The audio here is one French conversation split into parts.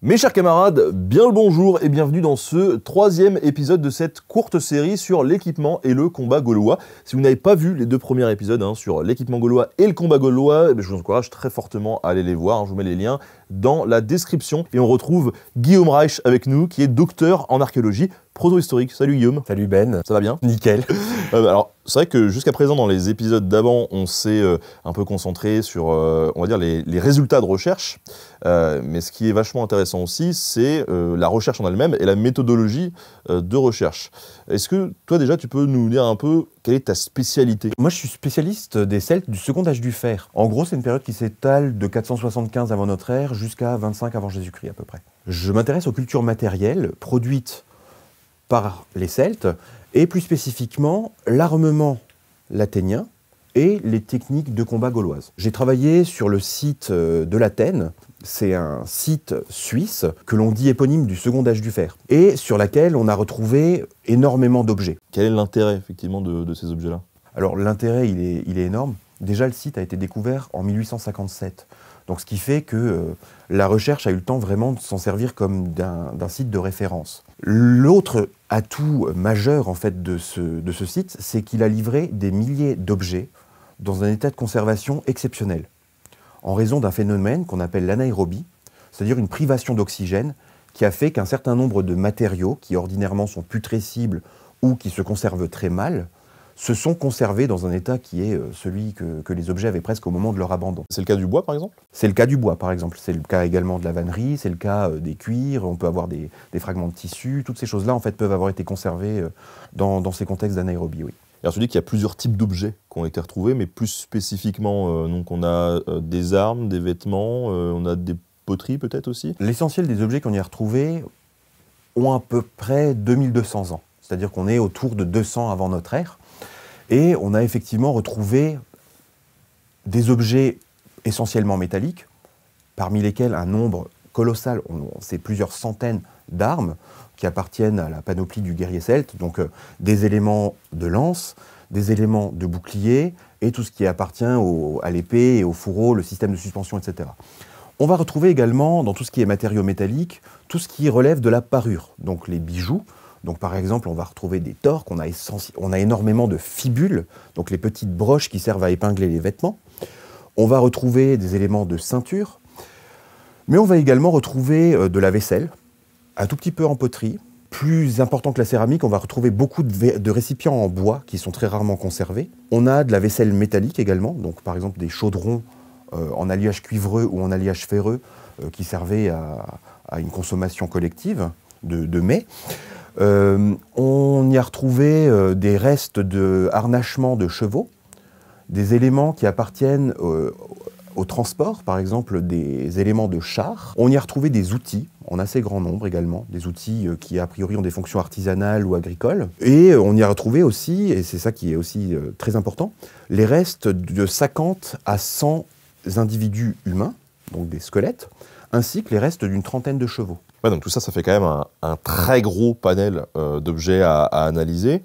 Mes chers camarades, bien le bonjour et bienvenue dans ce troisième épisode de cette courte série sur l'équipement et le combat gaulois. Si vous n'avez pas vu les deux premiers épisodes sur l'équipement gaulois et le combat gaulois, je vous encourage très fortement à aller les voir. Je vous mets les liens dans la description. Et on retrouve Guillaume Reich avec nous, qui est docteur en archéologie proto-historique. Salut Guillaume. Salut Ben. Ça va bien? Nickel. Alors, c'est vrai que jusqu'à présent, dans les épisodes d'avant, on s'est un peu concentré sur, on va dire, les résultats de recherche. Mais ce qui est vachement intéressant aussi, c'est la recherche en elle-même et la méthodologie de recherche. Est-ce que toi, déjà, tu peux nous dire un peu quelle est ta spécialité? Moi, je suis spécialiste des Celtes du second âge du fer. En gros, c'est une période qui s'étale de 475 avant notre ère jusqu'à 25 avant Jésus-Christ à peu près. Je m'intéresse aux cultures matérielles produites par les Celtes et plus spécifiquement l'armement l'athénien et les techniques de combat gauloises. J'ai travaillé sur le site de l'Athènes. C'est un site suisse que l'on dit éponyme du second âge du fer et sur laquelle on a retrouvé énormément d'objets. Quel est l'intérêt effectivement de ces objets-là? Alors l'intérêt, il est énorme. Déjà, le site a été découvert en 1857. Donc ce qui fait que la recherche a eu le temps vraiment de s'en servir comme d'un site de référence. L'autre atout majeur en fait de ce site, c'est qu'il a livré des milliers d'objets dans un état de conservation exceptionnel, en raison d'un phénomène qu'on appelle l'anaérobie, c'est-à-dire une privation d'oxygène qui a fait qu'un certain nombre de matériaux qui ordinairement sont putrescibles ou qui se conservent très mal, se sont conservés dans un état qui est celui que les objets avaient presque au moment de leur abandon. C'est le cas du bois, par exemple? C'est le cas du bois, par exemple. C'est le cas également de la vannerie, c'est le cas des cuirs, on peut avoir des fragments de tissu. Toutes ces choses-là, en fait, peuvent avoir été conservées dans ces contextes d'anaérobie, oui. Alors, tu dis qu'il y a plusieurs types d'objets qui ont été retrouvés, mais plus spécifiquement, donc on a des armes, des vêtements, on a des poteries peut-être aussi? L'essentiel des objets qu'on y a retrouvés ont à peu près 2200 ans. C'est-à-dire qu'on est autour de 200 avant notre ère. Et on a effectivement retrouvé des objets essentiellement métalliques, parmi lesquels un nombre colossal, c'est plusieurs centaines d'armes qui appartiennent à la panoplie du guerrier celte, donc des éléments de lance, des éléments de bouclier, et tout ce qui appartient à l'épée et au fourreau, le système de suspension, etc. On va retrouver également, dans tout ce qui est matériaux métalliques, tout ce qui relève de la parure, donc les bijoux. Donc par exemple, on va retrouver des torques, on a énormément de fibules, donc les petites broches qui servent à épingler les vêtements. On va retrouver des éléments de ceinture, mais on va également retrouver de la vaisselle, un tout petit peu en poterie. Plus important que la céramique, on va retrouver beaucoup de récipients en bois qui sont très rarement conservés. On a de la vaisselle métallique également, donc par exemple des chaudrons en alliage cuivreux ou en alliage ferreux qui servaient à une consommation collective de mets. On y a retrouvé des restes de harnachements de chevaux, des éléments qui appartiennent au transport, par exemple des éléments de chars. On y a retrouvé des outils, en assez grand nombre également, des outils qui a priori ont des fonctions artisanales ou agricoles. Et on y a retrouvé aussi, et c'est ça qui est aussi très important, les restes de 50 à 100 individus humains, donc des squelettes, ainsi que les restes d'une trentaine de chevaux. Ouais, donc tout ça, ça fait quand même un très gros panel d'objets à analyser.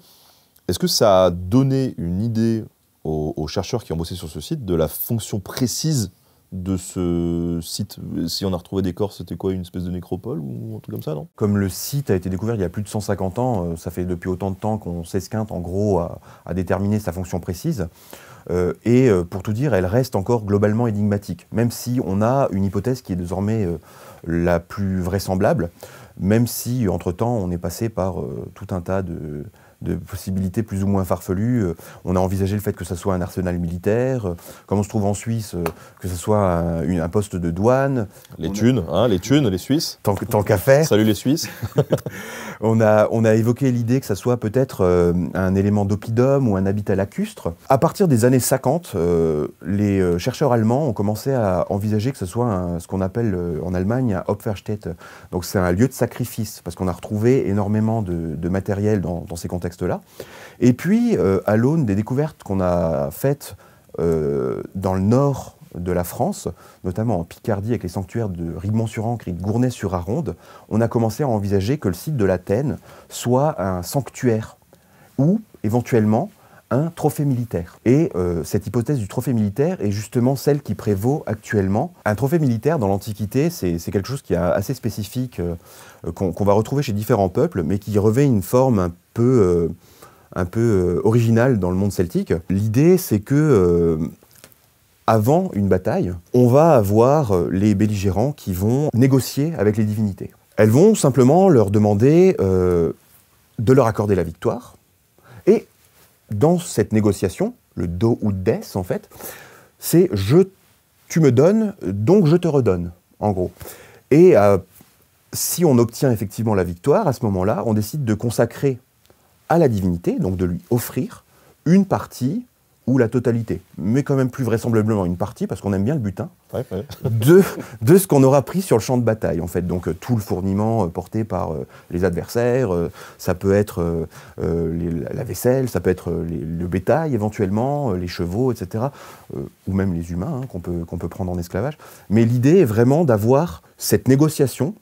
Est-ce que ça a donné une idée aux chercheurs qui ont bossé sur ce site de la fonction précise de ce site? Si on a retrouvé des corps, c'était quoi, une espèce de nécropole ou un truc comme ça, non? Comme le site a été découvert il y a plus de 150 ans, ça fait depuis autant de temps qu'on s'esquinte en gros à déterminer sa fonction précise. Et pour tout dire, elle reste encore globalement énigmatique, même si on a une hypothèse qui est désormais la plus vraisemblable, même si entre-temps on est passé par tout un tas de possibilités plus ou moins farfelues. On a envisagé le fait que ce soit un arsenal militaire, comme on se trouve en Suisse, que ce soit un poste de douane. Les thunes, les Suisses. Tant qu'à faire. Salut les Suisses. On a évoqué l'idée que ça soit peut-être un élément d'oppidum ou un habitat lacustre. À partir des années 50, les chercheurs allemands ont commencé à envisager que ce soit ce qu'on appelle en Allemagne un Opferstätte. Donc c'est un lieu de sacrifice, parce qu'on a retrouvé énormément de matériel dans ces contextes-là. Et puis, à l'aune des découvertes qu'on a faites dans le nord de la France, notamment en Picardie avec les sanctuaires de Ribemont-sur-Ancre et de Gournay-sur-Aronde, on a commencé à envisager que le site de l'Athènes soit un sanctuaire ou éventuellement un trophée militaire. Et cette hypothèse du trophée militaire est justement celle qui prévaut actuellement. Un trophée militaire, dans l'Antiquité, c'est quelque chose qui est assez spécifique, qu'on va retrouver chez différents peuples, mais qui revêt une forme un peu originale dans le monde celtique. L'idée, c'est que avant une bataille, on va avoir les belligérants qui vont négocier avec les divinités. Elles vont simplement leur demander de leur accorder la victoire. Et dans cette négociation, le do ou des, en fait, c'est tu me donnes, donc je te redonne, en gros. Et si on obtient effectivement la victoire, à ce moment-là, on décide de consacrer à la divinité, donc de lui offrir une partie ou la totalité, mais quand même plus vraisemblablement une partie, parce qu'on aime bien le butin, de ce qu'on aura pris sur le champ de bataille, en fait. Donc tout le fourniment porté par les adversaires, ça peut être la vaisselle, ça peut être le bétail éventuellement, les chevaux, etc., ou même les humains qu'on peut prendre en esclavage. Mais l'idée est vraiment d'avoir cette négociation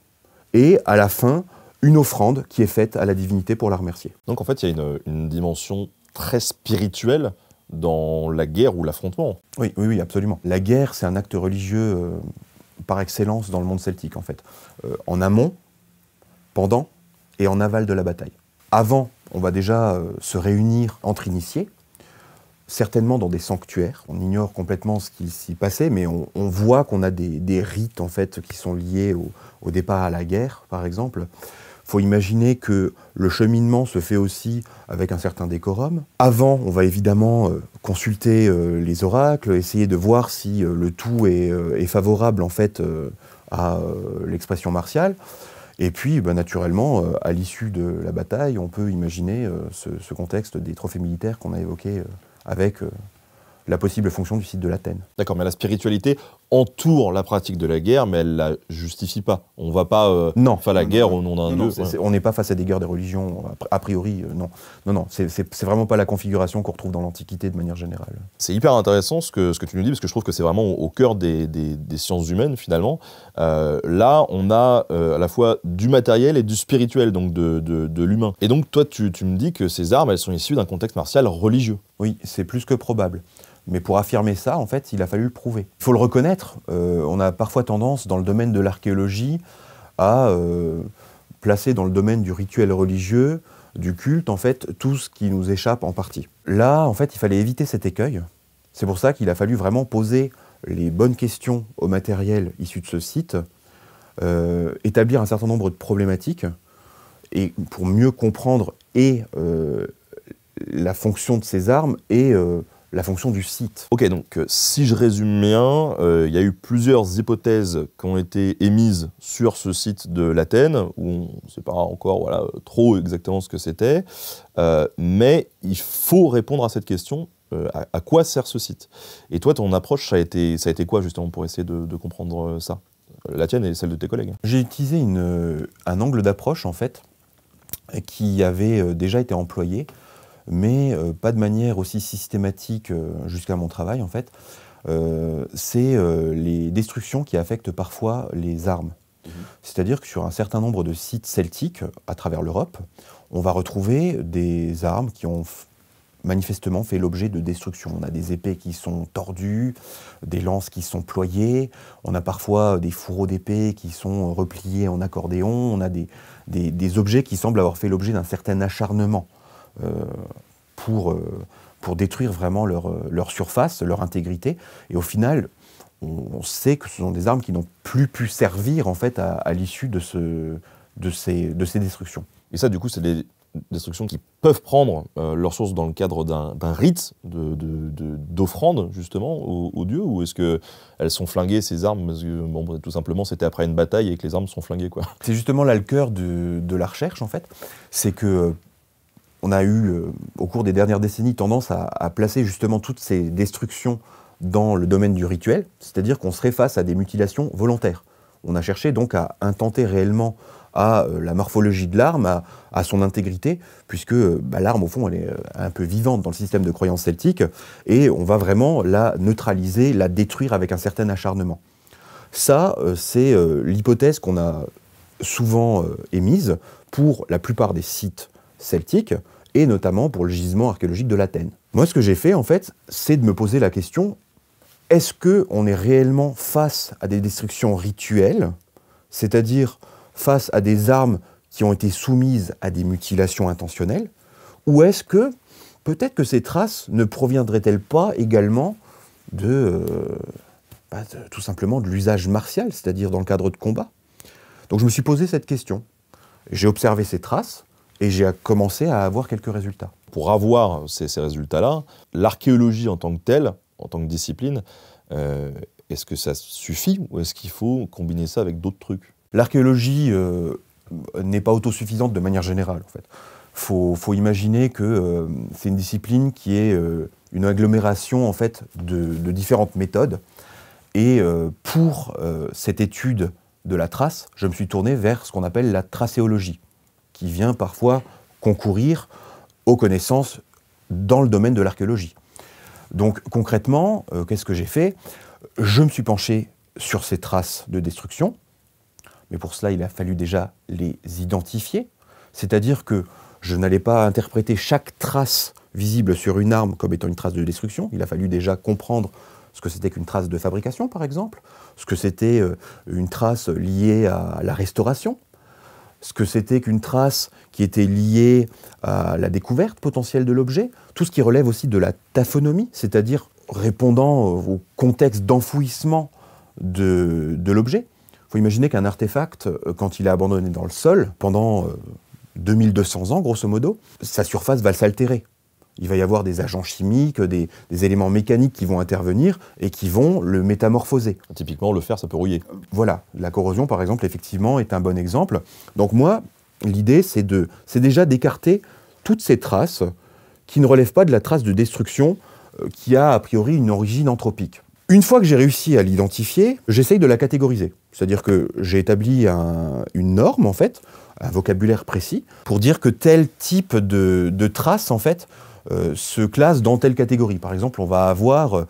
et à la fin, une offrande qui est faite à la divinité pour la remercier. Donc en fait, il y a une dimension très spirituelle dans la guerre ou l'affrontement. Oui, absolument. La guerre, c'est un acte religieux par excellence dans le monde celtique, en fait. En amont, pendant et en aval de la bataille. Avant, on va déjà se réunir entre initiés, certainement dans des sanctuaires. On ignore complètement ce qui s'y passait, mais on voit qu'on a des rites, en fait, qui sont liés au départ à la guerre, par exemple. Il faut imaginer que le cheminement se fait aussi avec un certain décorum. Avant, on va évidemment consulter les oracles, essayer de voir si le tout est favorable en fait à l'expression martiale. Et puis, naturellement, à l'issue de la bataille, on peut imaginer ce contexte des trophées militaires qu'on a évoqué avec la possible fonction du site de l'Athènes. D'accord, mais la spiritualité entoure la pratique de la guerre, mais elle ne la justifie pas. On ne va pas faire la guerre au nom d'un dieu. On n'est pas face à des guerres des religions, a priori, non. Non, c'est vraiment pas la configuration qu'on retrouve dans l'Antiquité de manière générale. C'est hyper intéressant ce que tu nous dis, parce que je trouve que c'est vraiment au cœur des sciences humaines, finalement. Là, on a à la fois du matériel et du spirituel, donc de l'humain. Et donc, toi, tu me dis que ces armes, elles sont issues d'un contexte martial religieux. Oui, c'est plus que probable. Mais pour affirmer ça, en fait, il a fallu le prouver. Il faut le reconnaître, on a parfois tendance, dans le domaine de l'archéologie, à placer dans le domaine du rituel religieux, du culte, en fait, tout ce qui nous échappe en partie. Là, en fait, il fallait éviter cet écueil. C'est pour ça qu'il a fallu vraiment poser les bonnes questions au matériel issu de ce site, établir un certain nombre de problématiques, et pour mieux comprendre la fonction de ces armes et la fonction du site. Ok, donc si je résume bien, il y a eu plusieurs hypothèses qui ont été émises sur ce site de l'Athènes, où on ne sait pas encore trop exactement ce que c'était, mais il faut répondre à cette question, à quoi sert ce site? Et toi, ton approche, ça a été quoi justement pour essayer de comprendre ça? La tienne et celle de tes collègues. J'ai utilisé un angle d'approche, en fait, qui avait déjà été employé, mais pas de manière aussi systématique jusqu'à mon travail, en fait. C'est les destructions qui affectent parfois les armes. C'est-à-dire que sur un certain nombre de sites celtiques à travers l'Europe, on va retrouver des armes qui ont manifestement fait l'objet de destruction. On a des épées qui sont tordues, des lances qui sont ployées, on a parfois des fourreaux d'épées qui sont repliés en accordéon, on a des objets qui semblent avoir fait l'objet d'un certain acharnement pour détruire vraiment leur surface, leur intégrité. Et au final, on sait que ce sont des armes qui n'ont plus pu servir en fait à l'issue de ces destructions. Et ça, du coup, c'est des destructions qui peuvent prendre leur source dans le cadre d'un rite d'offrande, justement, aux dieux, ou est-ce qu'elles sont flinguées, ces armes, parce que, tout simplement, c'était après une bataille et que les armes sont flinguées, quoi. C'est justement là le cœur de la recherche, en fait. C'est que on a eu, au cours des dernières décennies, tendance à placer justement toutes ces destructions dans le domaine du rituel, c'est-à-dire qu'on serait face à des mutilations volontaires. On a cherché donc à intenter réellement à la morphologie de l'arme, à son intégrité, puisque l'arme, au fond, elle est un peu vivante dans le système de croyance celtique, et on va vraiment la neutraliser, la détruire avec un certain acharnement. Ça, c'est l'hypothèse qu'on a souvent émise pour la plupart des sites celtiques, et notamment pour le gisement archéologique de l'Athènes. Moi, ce que j'ai fait, en fait, c'est de me poser la question, est-ce qu'on est réellement face à des destructions rituelles, c'est-à-dire face à des armes qui ont été soumises à des mutilations intentionnelles, ou est-ce que peut-être que ces traces ne proviendraient-elles pas également tout simplement de l'usage martial, c'est-à-dire dans le cadre de combat? Donc je me suis posé cette question. J'ai observé ces traces et j'ai commencé à avoir quelques résultats. Pour avoir ces résultats-là, l'archéologie en tant que telle, en tant que discipline, est-ce que ça suffit ou est-ce qu'il faut combiner ça avec d'autres trucs? L'archéologie n'est pas autosuffisante de manière générale, en fait. Faut imaginer que c'est une discipline qui est une agglomération en fait, de différentes méthodes. Et pour cette étude de la trace, je me suis tourné vers ce qu'on appelle la tracéologie, qui vient parfois concourir aux connaissances dans le domaine de l'archéologie. Donc concrètement, qu'est-ce que j'ai fait? Je me suis penché sur ces traces de destruction, mais pour cela, il a fallu déjà les identifier, c'est-à-dire que je n'allais pas interpréter chaque trace visible sur une arme comme étant une trace de destruction, il a fallu déjà comprendre ce que c'était qu'une trace de fabrication, par exemple, ce que c'était une trace liée à la restauration, ce que c'était qu'une trace qui était liée à la découverte potentielle de l'objet, tout ce qui relève aussi de la taphonomie, c'est-à-dire répondant au contexte d'enfouissement de l'objet. Il faut imaginer qu'un artefact, quand il est abandonné dans le sol, pendant 2200 ans, grosso modo, sa surface va s'altérer. Il va y avoir des agents chimiques, des éléments mécaniques qui vont intervenir et qui vont le métamorphoser. Typiquement, le fer, ça peut rouiller. Voilà, la corrosion, par exemple, effectivement, est un bon exemple. Donc moi, l'idée, c'est déjà d'écarter toutes ces traces qui ne relèvent pas de la trace de destruction qui a priori une origine anthropique. Une fois que j'ai réussi à l'identifier, j'essaye de la catégoriser. C'est-à-dire que j'ai établi une norme, en fait, un vocabulaire précis, pour dire que tel type de trace, en fait, se classe dans telle catégorie. Par exemple, on va avoir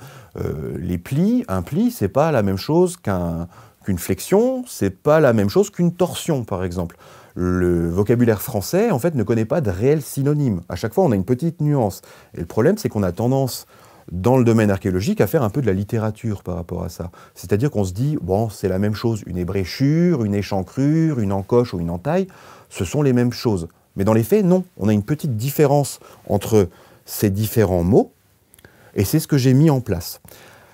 les plis. Un pli, c'est pas la même chose qu'une flexion, c'est pas la même chose qu'une torsion, par exemple. Le vocabulaire français, en fait, ne connaît pas de réel synonyme. À chaque fois, on a une petite nuance. Et le problème, c'est qu'on a tendance, dans le domaine archéologique, à faire un peu de la littérature par rapport à ça. C'est-à-dire qu'on se dit, bon, c'est la même chose. Une ébréchure, une échancrure, une encoche ou une entaille, ce sont les mêmes choses. Mais dans les faits, non. On a une petite différence entre ces différents mots, et c'est ce que j'ai mis en place.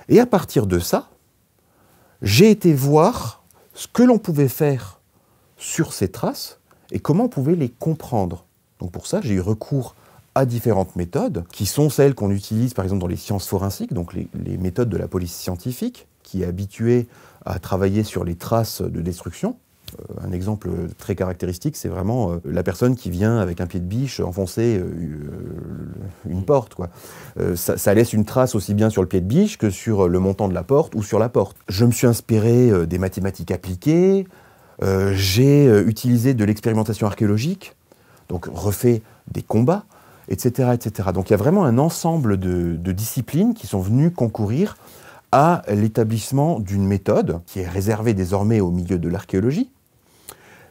Et à partir de ça, j'ai été voir ce que l'on pouvait faire sur ces traces, et comment on pouvait les comprendre. Donc pour ça, j'ai eu recours à différentes méthodes, qui sont celles qu'on utilise par exemple dans les sciences forensiques, donc les méthodes de la police scientifique, qui est habituée à travailler sur les traces de destruction. Un exemple très caractéristique, c'est vraiment la personne qui vient avec un pied de biche enfoncer une porte, quoi. Ça laisse une trace aussi bien sur le pied de biche que sur le montant de la porte ou sur la porte. Je me suis inspiré des mathématiques appliquées, j'ai utilisé de l'expérimentation archéologique, donc refait des combats, etc., etc. Donc il y a vraiment un ensemble de disciplines qui sont venues concourir à l'établissement d'une méthode qui est réservée désormais au milieu de l'archéologie,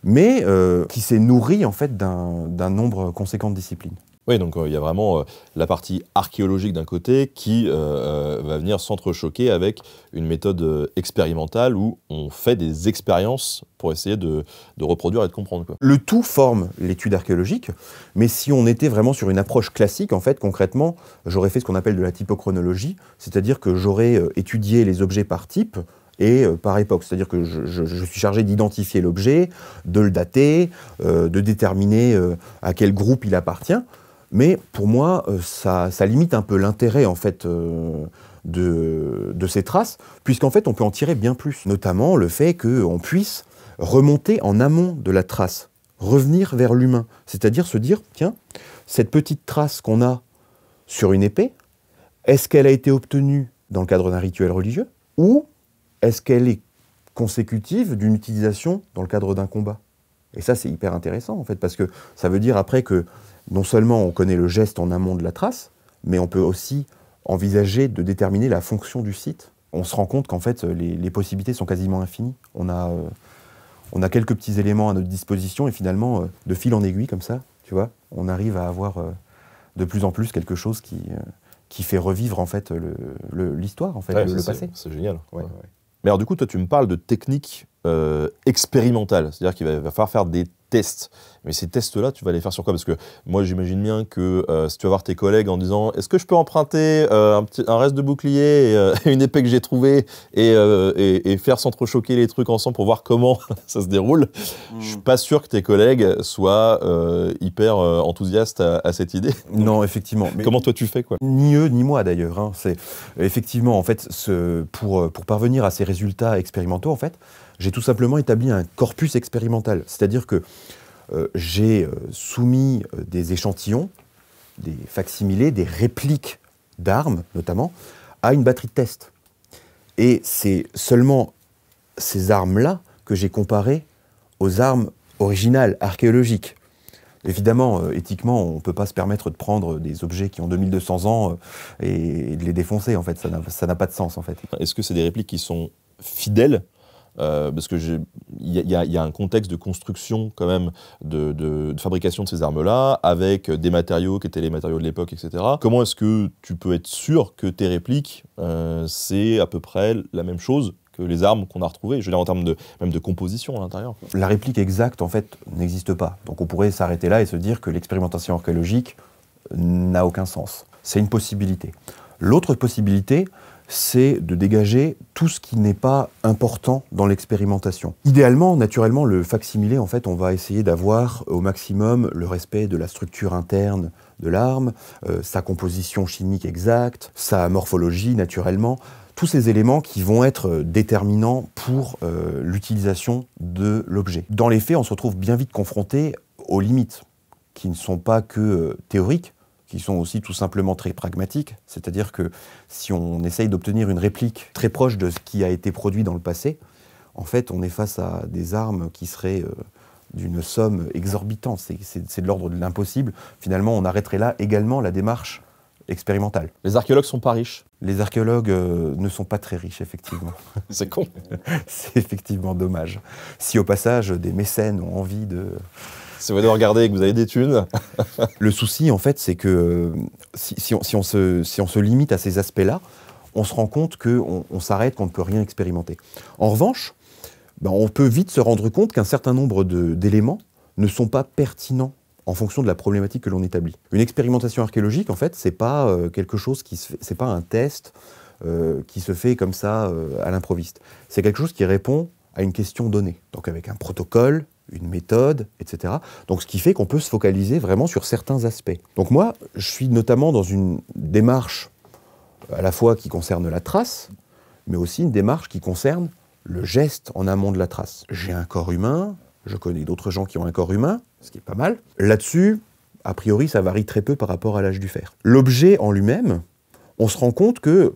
mais qui s'est nourrie en fait d'un nombre conséquent de disciplines. Oui, donc il y a vraiment la partie archéologique d'un côté qui va venir s'entrechoquer avec une méthode expérimentale où on fait des expériences pour essayer de reproduire et de comprendre, quoi. Le tout forme l'étude archéologique, mais si on était vraiment sur une approche classique, en fait, concrètement, j'aurais fait ce qu'on appelle de la typochronologie, c'est-à-dire que j'aurais étudié les objets par type et par époque. C'est-à-dire que je suis chargé d'identifier l'objet, de le dater, de déterminer à quel groupe il appartient. Mais pour moi, ça limite un peu l'intérêt en fait de ces traces, puisqu'en fait on peut en tirer bien plus. Notamment le fait qu'on puisse remonter en amont de la trace, revenir vers l'humain. C'est-à-dire se dire, tiens, cette petite trace qu'on a sur une épée, est-ce qu'elle a été obtenue dans le cadre d'un rituel religieux ou est-ce qu'elle est consécutive d'une utilisation dans le cadre d'un combat? Et ça c'est hyper intéressant en fait, parce que ça veut dire après que non seulement on connaît le geste en amont de la trace, mais on peut aussi envisager de déterminer la fonction du site. On se rend compte qu'en fait, les possibilités sont quasiment infinies. On a quelques petits éléments à notre disposition et finalement, de fil en aiguille comme ça, tu vois, on arrive à avoir de plus en plus quelque chose qui fait revivre en fait l'histoire, en fait, le passé. C'est génial. Ouais. Mais alors du coup, toi, tu me parles de techniques expérimentales, c'est-à-dire qu'il va falloir faire des tests. Mais ces tests-là, tu vas les faire sur quoi? Parce que moi, j'imagine bien que si tu vas voir tes collègues en disant « Est-ce que je peux emprunter un reste de bouclier et une épée que j'ai trouvée et faire s'entrechoquer les trucs ensemble pour voir comment ça se déroule ?» Je suis pas sûr que tes collègues soient hyper enthousiastes à cette idée. Non, effectivement. Mais comment toi tu fais, quoi? Ni eux, ni moi d'ailleurs. Hein. C'est effectivement, en fait, pour parvenir à ces résultats expérimentaux, en fait, j'ai tout simplement établi un corpus expérimental. C'est-à-dire que j'ai soumis des échantillons, des facsimilés, des répliques d'armes notamment, à une batterie de test. Et c'est seulement ces armes-là que j'ai comparées aux armes originales, archéologiques. Évidemment, éthiquement, on ne peut pas se permettre de prendre des objets qui ont 2200 ans et de les défoncer, en fait. Ça n'a pas de sens, en fait. Est-ce que c'est des répliques qui sont fidèles? Parce que il y a un contexte de construction quand même de fabrication de ces armes-là, avec des matériaux qui étaient les matériaux de l'époque, etc. Comment est-ce que tu peux être sûr que tes répliques, c'est à peu près la même chose que les armes qu'on a retrouvées, je veux dire en termes même de composition à l'intérieur? La réplique exacte, en fait, n'existe pas. Donc on pourrait s'arrêter là et se dire que l'expérimentation archéologique n'a aucun sens. C'est une possibilité. L'autre possibilité, c'est de dégager tout ce qui n'est pas important dans l'expérimentation. Idéalement, naturellement, le facsimilé, en fait, on va essayer d'avoir au maximum le respect de la structure interne de l'arme, sa composition chimique exacte, sa morphologie, naturellement, tous ces éléments qui vont être déterminants pour l'utilisation de l'objet. Dans les faits, on se retrouve bien vite confronté aux limites, qui ne sont pas que théoriques, qui sont aussi tout simplement très pragmatiques, c'est-à-dire que si on essaye d'obtenir une réplique très proche de ce qui a été produit dans le passé, en fait, on est face à des armes qui seraient d'une somme exorbitante, c'est de l'ordre de l'impossible. Finalement, on arrêterait là également la démarche expérimentale. Les archéologues sont pas riches? Les archéologues ne sont pas très riches, effectivement. C'est con. C'est effectivement dommage. Si au passage, des mécènes ont envie de... Si vous regardez que vous avez des thunes. Le souci, en fait, c'est que si on se limite à ces aspects-là, on se rend compte qu'on s'arrête, qu'on ne peut rien expérimenter. En revanche, on peut vite se rendre compte qu'un certain nombre d'éléments ne sont pas pertinents en fonction de la problématique que l'on établit. Une expérimentation archéologique, en fait, c'est pas quelque chose qui se fait, c'est pas un test qui se fait comme ça à l'improviste. C'est quelque chose qui répond à une question donnée. Donc avec un protocole, une méthode, etc. Donc ce qui fait qu'on peut se focaliser vraiment sur certains aspects. Donc moi, je suis notamment dans une démarche à la fois qui concerne la trace, mais aussi une démarche qui concerne le geste en amont de la trace. J'ai un corps humain, je connais d'autres gens qui ont un corps humain, ce qui est pas mal. Là-dessus, a priori, ça varie très peu par rapport à l'âge du fer. L'objet en lui-même, on se rend compte que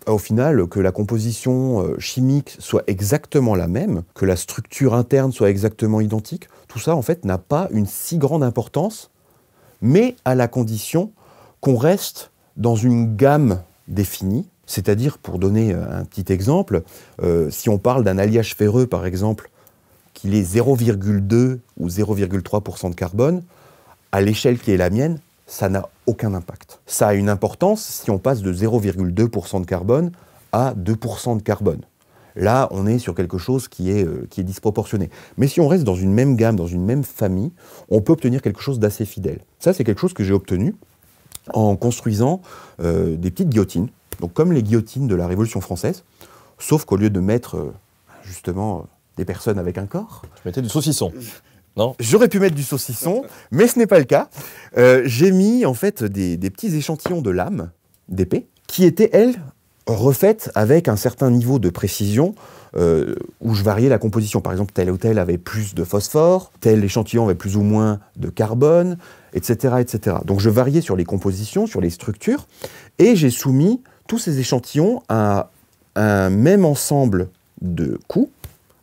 au final, que la composition chimique soit exactement la même, que la structure interne soit exactement identique, tout ça, en fait, n'a pas une si grande importance, mais à la condition qu'on reste dans une gamme définie. C'est-à-dire, pour donner un petit exemple, si on parle d'un alliage ferreux, par exemple, qu'il est 0,2 ou 0,3% de carbone, à l'échelle qui est la mienne, ça n'a aucun impact. Ça a une importance si on passe de 0,2% de carbone à 2% de carbone. Là, on est sur quelque chose qui est disproportionné. Mais si on reste dans une même gamme, dans une même famille, on peut obtenir quelque chose d'assez fidèle. Ça, c'est quelque chose que j'ai obtenu en construisant des petites guillotines, donc comme les guillotines de la Révolution française, sauf qu'au lieu de mettre justement des personnes avec un corps... Tu mettais du saucisson. Non. J'aurais pu mettre du saucisson, mais ce n'est pas le cas. J'ai mis en fait des petits échantillons de lames d'épée qui étaient, elles, refaites avec un certain niveau de précision où je variais la composition. Par exemple, tel ou tel avait plus de phosphore, tel échantillon avait plus ou moins de carbone, etc., etc. Donc je variais sur les compositions, sur les structures, et j'ai soumis tous ces échantillons à un même ensemble de coups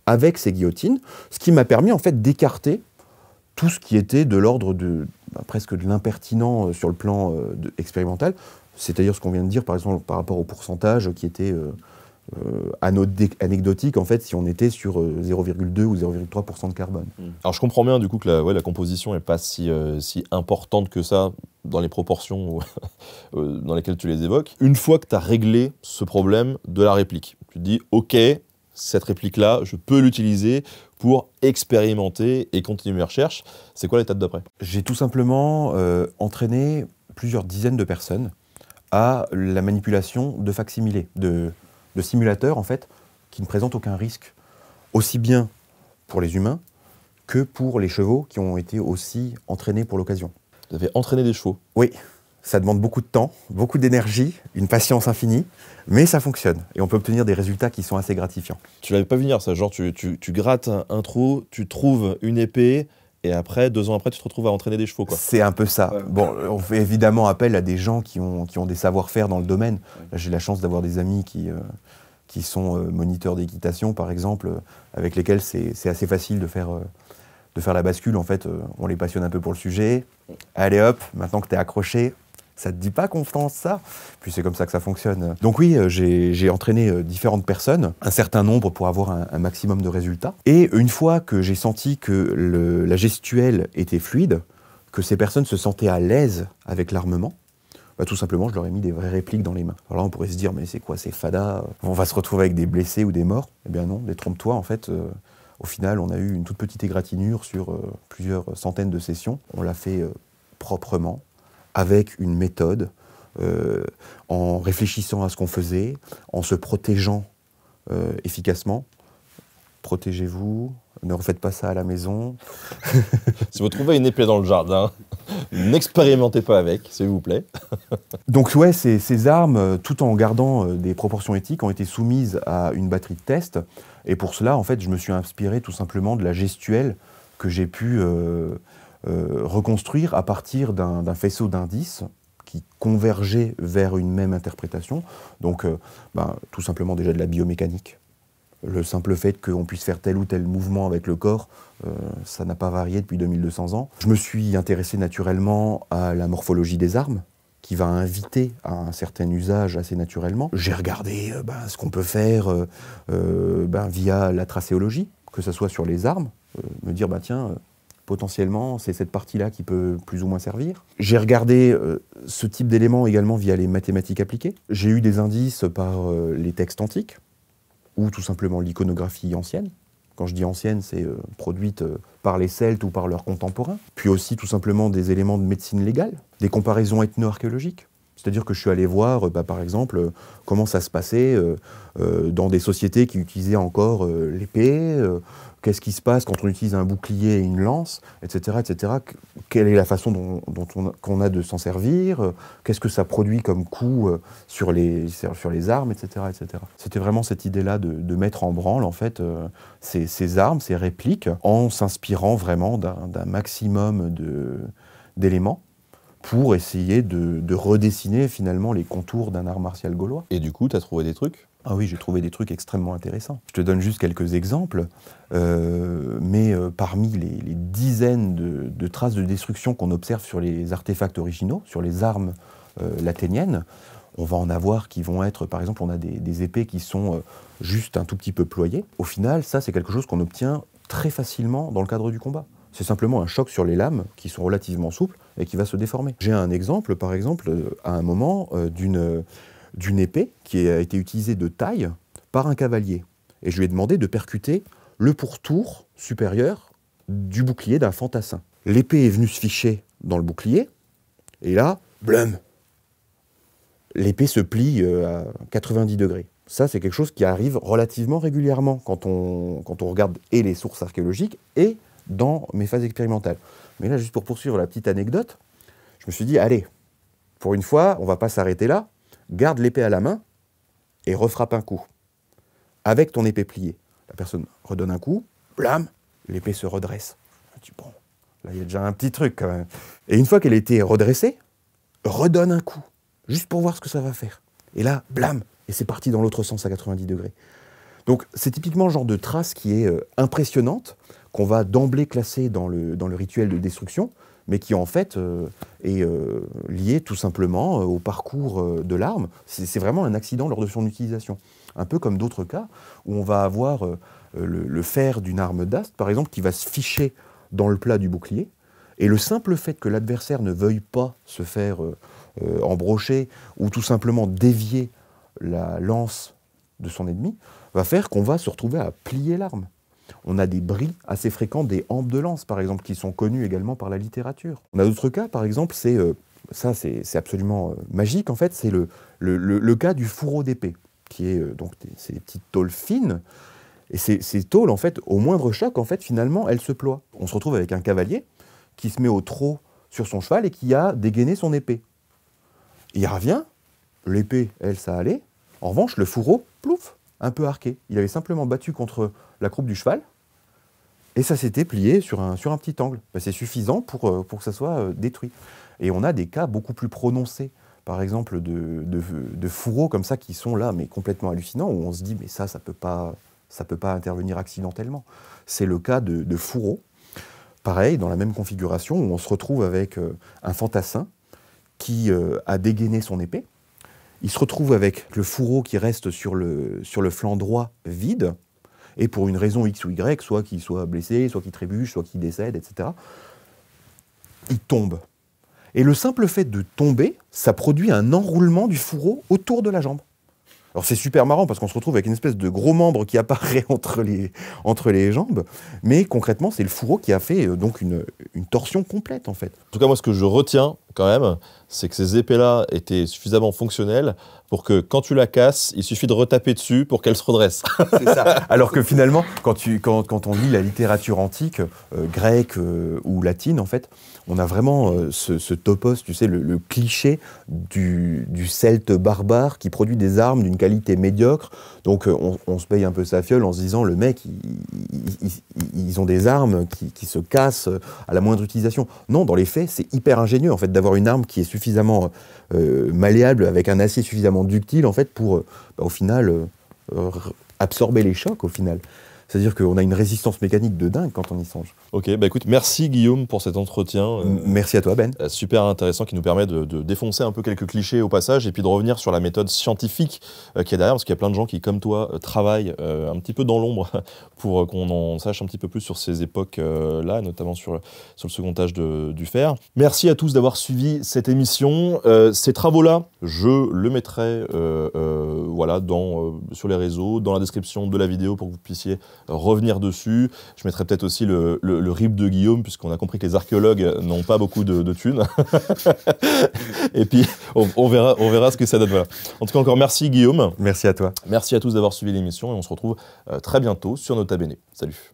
avec ces guillotines, ce qui m'a permis en fait d'écarter tout ce qui était de l'ordre de presque de l'impertinent sur le plan expérimental, c'est-à-dire ce qu'on vient de dire par exemple par rapport au pourcentage qui était anecdotique en fait si on était sur 0,2 ou 0,3% de carbone. Alors je comprends bien du coup que la composition n'est pas si importante que ça dans les proportions dans lesquelles tu les évoques. Une fois que tu as réglé ce problème de la réplique, tu te dis ok, cette réplique-là, je peux l'utiliser pour expérimenter et continuer mes recherches. C'est quoi l'étape d'après? J'ai tout simplement entraîné plusieurs dizaines de personnes à la manipulation de facsimilés, de simulateurs en fait, qui ne présentent aucun risque, aussi bien pour les humains que pour les chevaux qui ont été aussi entraînés pour l'occasion. Vous avez entraîné des chevaux? Oui, ça demande beaucoup de temps, beaucoup d'énergie, une patience infinie, mais ça fonctionne et on peut obtenir des résultats qui sont assez gratifiants. Tu l'avais pas vu venir ça, genre tu grattes un trou, tu trouves une épée, et après, 2 ans après, tu te retrouves à entraîner des chevaux, quoi. C'est un peu ça. Ouais. Bon, on fait évidemment appel à des gens qui ont des savoir-faire dans le domaine. Là, j'ai la chance d'avoir des amis qui sont moniteurs d'équitation, par exemple, avec lesquels c'est assez facile de faire la bascule. En fait, on les passionne un peu pour le sujet. Allez hop, maintenant que tu es accroché, ça te dit pas qu'on tente ça? Puis c'est comme ça que ça fonctionne. Donc oui, j'ai entraîné différentes personnes, un certain nombre pour avoir un maximum de résultats. Et une fois que j'ai senti que la gestuelle était fluide, que ces personnes se sentaient à l'aise avec l'armement, bah, tout simplement, je leur ai mis des vraies répliques dans les mains. Alors là, on pourrait se dire, mais c'est quoi, c'est fada? On va se retrouver avec des blessés ou des morts? Eh bien non, détrompe-toi, en fait. Au final, on a eu une toute petite égratignure sur plusieurs centaines de sessions. On l'a fait proprement, avec une méthode, en réfléchissant à ce qu'on faisait, en se protégeant efficacement. Protégez-vous, ne refaites pas ça à la maison. Si vous trouvez une épée dans le jardin, n'expérimentez pas avec, s'il vous plaît. Donc ouais, ces armes, tout en gardant des proportions éthiques, ont été soumises à une batterie de tests. Et pour cela, en fait, je me suis inspiré tout simplement de la gestuelle que j'ai pu reconstruire à partir d'un faisceau d'indices qui convergeaient vers une même interprétation. Donc, tout simplement déjà de la biomécanique. Le simple fait qu'on puisse faire tel ou tel mouvement avec le corps, ça n'a pas varié depuis 2200 ans. Je me suis intéressé naturellement à la morphologie des armes, qui va inviter à un certain usage assez naturellement. J'ai regardé ce qu'on peut faire via la tracéologie, que ce soit sur les armes, me dire, tiens, potentiellement, c'est cette partie-là qui peut plus ou moins servir. J'ai regardé ce type d'éléments également via les mathématiques appliquées. J'ai eu des indices par les textes antiques, ou tout simplement l'iconographie ancienne. Quand je dis ancienne, c'est produite par les Celtes ou par leurs contemporains. Puis aussi tout simplement des éléments de médecine légale, des comparaisons ethno-archéologiques. C'est-à-dire que je suis allé voir, par exemple, comment ça se passait dans des sociétés qui utilisaient encore l'épée, qu'est-ce qui se passe quand on utilise un bouclier et une lance, etc., etc. Quelle est la façon qu'on a de s'en servir, qu'est-ce que ça produit comme coût sur les armes, etc., etc. C'était vraiment cette idée-là de mettre en branle, en fait, ces armes, ces répliques, en s'inspirant vraiment d'un maximum d'éléments, pour essayer de redessiner finalement les contours d'un art martial gaulois. Et du coup, tu as trouvé des trucs? Ah oui, j'ai trouvé des trucs extrêmement intéressants. Je te donne juste quelques exemples, mais parmi les dizaines de traces de destruction qu'on observe sur les artefacts originaux, sur les armes laténiennes, on va en avoir qui vont être, par exemple, on a des épées qui sont juste un tout petit peu ployées. Au final, ça, c'est quelque chose qu'on obtient très facilement dans le cadre du combat. C'est simplement un choc sur les lames qui sont relativement souples et qui va se déformer. J'ai un exemple, par exemple, à un moment, d'une épée qui a été utilisée de taille par un cavalier. Et je lui ai demandé de percuter le pourtour supérieur du bouclier d'un fantassin. L'épée est venue se ficher dans le bouclier, et là, blum, l'épée se plie à 90 degrés. Ça, c'est quelque chose qui arrive relativement régulièrement quand on regarde et les sources archéologiques et dans mes phases expérimentales. Mais là, juste pour poursuivre la petite anecdote, je me suis dit, allez, pour une fois, on ne va pas s'arrêter là, garde l'épée à la main et refrappe un coup. Avec ton épée pliée. La personne redonne un coup, blam, l'épée se redresse. Je me dis, bon, là, il y a déjà un petit truc quand même. Et une fois qu'elle a été redressée, redonne un coup, juste pour voir ce que ça va faire. Et là, blam, et c'est parti dans l'autre sens à 90 degrés. Donc, c'est typiquement le genre de trace qui est impressionnante, qu'on va d'emblée classer dans le rituel de destruction, mais qui en fait est lié tout simplement au parcours de l'arme. C'est vraiment un accident lors de son utilisation. Un peu comme d'autres cas où on va avoir le fer d'une arme d'astre, par exemple, qui va se ficher dans le plat du bouclier. Et le simple fait que l'adversaire ne veuille pas se faire embrocher ou tout simplement dévier la lance de son ennemi va faire qu'on va se retrouver à plier l'arme. On a des bris assez fréquents des hampes de lance, par exemple, qui sont connus également par la littérature. On a d'autres cas, par exemple, c'est absolument magique, en fait, c'est le cas du fourreau d'épée, qui est c'est des petites tôles fines, et ces tôles, en fait, au moindre choc, en fait, finalement, elles se ploient. On se retrouve avec un cavalier qui se met au trot sur son cheval et qui a dégainé son épée. Il revient, l'épée, elle, ça allait. En revanche, le fourreau, plouf, un peu arqué. Il avait simplement battu contre la croupe du cheval et ça s'était plié sur un petit angle. Ben, c'est suffisant pour que ça soit détruit. Et on a des cas beaucoup plus prononcés, par exemple de fourreaux comme ça qui sont là, mais complètement hallucinants, où on se dit, mais ça peut pas intervenir accidentellement. C'est le cas de fourreaux, pareil, dans la même configuration, où on se retrouve avec un fantassin qui a dégainé son épée. Il se retrouve avec le fourreau qui reste sur le flanc droit vide, et pour une raison X ou Y, soit qu'il soit blessé, soit qu'il trébuche, soit qu'il décède, etc., il tombe. Et le simple fait de tomber, ça produit un enroulement du fourreau autour de la jambe. Alors c'est super marrant parce qu'on se retrouve avec une espèce de gros membre qui apparaît entre les jambes, mais concrètement c'est le fourreau qui a fait donc une torsion complète en fait. En tout cas moi ce que je retiens quand même, c'est que ces épées-là étaient suffisamment fonctionnelles pour que quand tu la casses, il suffit de retaper dessus pour qu'elle se redresse. C'est ça. Alors que finalement, quand on lit la littérature antique, grecque ou latine en fait, on a vraiment ce topos, tu sais, le cliché du celte barbare qui produit des armes d'une qualité médiocre. Donc on se paye un peu sa fiole en se disant, le mec, ils ont des armes qui se cassent à la moindre utilisation. Non, dans les faits, c'est hyper ingénieux en fait d'avoir une arme qui est suffisamment malléable, avec un acier suffisamment ductile en fait pour au final absorber les chocs au final. C'est-à-dire qu'on a une résistance mécanique de dingue quand on y songe. Ok, bah écoute, merci Guillaume pour cet entretien. Merci à toi Ben. Super intéressant, qui nous permet de défoncer un peu quelques clichés au passage et puis de revenir sur la méthode scientifique qui est derrière, parce qu'il y a plein de gens qui, comme toi, travaillent un petit peu dans l'ombre pour qu'on en sache un petit peu plus sur ces époques-là, notamment sur le second âge du fer. Merci à tous d'avoir suivi cette émission. Ces travaux-là, je le mettrai voilà, sur les réseaux, dans la description de la vidéo pour que vous puissiez revenir dessus. Je mettrai peut-être aussi le RIP de Guillaume, puisqu'on a compris que les archéologues n'ont pas beaucoup de thunes. Et puis, on verra ce que ça donne. Voilà. En tout cas, encore merci Guillaume. Merci à toi. Merci à tous d'avoir suivi l'émission et on se retrouve très bientôt sur Nota Bene. Salut.